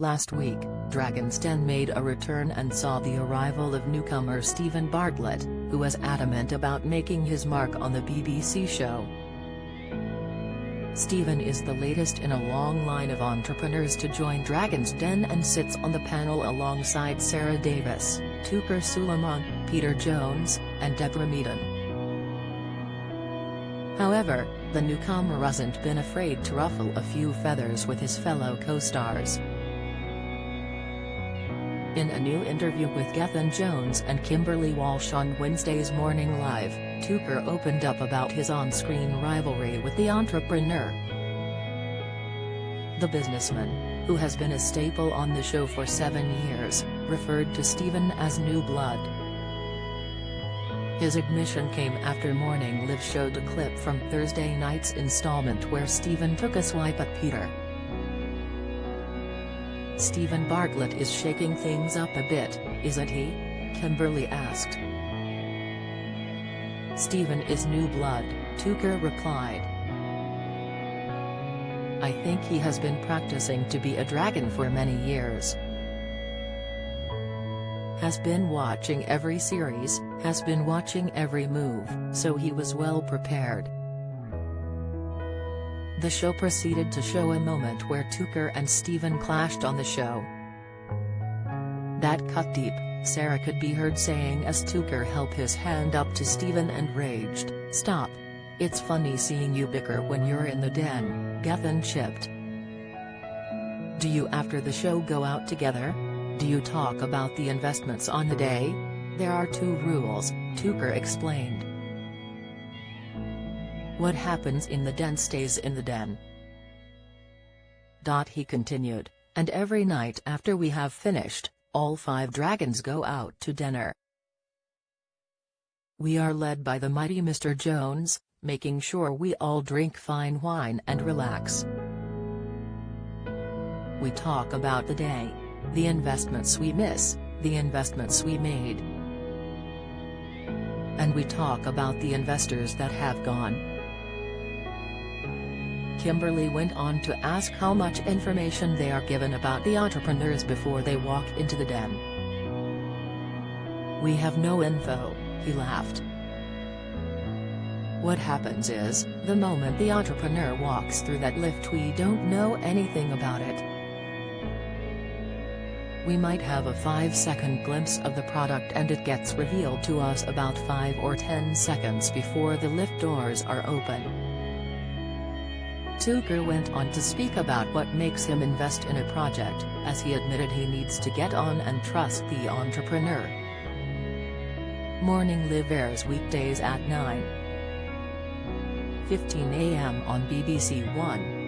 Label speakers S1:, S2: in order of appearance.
S1: Last week, Dragon's Den made a return and saw the arrival of newcomer Steven Bartlett, who was adamant about making his mark on the BBC show. Steven is the latest in a long line of entrepreneurs to join Dragon's Den and sits on the panel alongside Sarah Davis, Touker Suleyman, Peter Jones, and Deborah Meaden. However, the newcomer hasn't been afraid to ruffle a few feathers with his fellow co-stars. In a new interview with Gethin Jones and Kimberly Walsh on Wednesday's Morning Live, Touker opened up about his on-screen rivalry with the entrepreneur. The businessman, who has been a staple on the show for 7 years, referred to Steven as new blood. His admission came after Morning Live showed a clip from Thursday night's installment where Steven took a swipe at Peter. "Steven Bartlett is shaking things up a bit, isn't he?" Kimberly asked. "Steven is new blood," Touker replied. "I think he has been practicing to be a dragon for many years. Has been watching every series, has been watching every move, so he was well prepared." The show proceeded to show a moment where Touker and Steven clashed on the show. "That cut deep," Sarah could be heard saying as Touker held his hand up to Steven and raged, "Stop. It's funny seeing you bicker when you're in the den," Gethin chipped. "Do you after the show go out together? Do you talk about the investments on the day? There are 2 rules," Touker explained. "What happens in the den stays in the den." He continued, "And every night after we have finished, all 5 dragons go out to dinner. We are led by the mighty Mr. Jones, making sure we all drink fine wine and relax. We talk about the day, the investments we miss, the investments we made. And we talk about the investors that have gone." Kimberly went on to ask how much information they are given about the entrepreneurs before they walk into the den. "We have no info," he laughed. "What happens is, the moment the entrepreneur walks through that lift we don't know anything about it. We might have a 5-second glimpse of the product and it gets revealed to us about 5 or 10 seconds before the lift doors are open." Touker went on to speak about what makes him invest in a project, as he admitted he needs to get on and trust the entrepreneur. Morning Live airs weekdays at 9:15 a.m. on BBC One.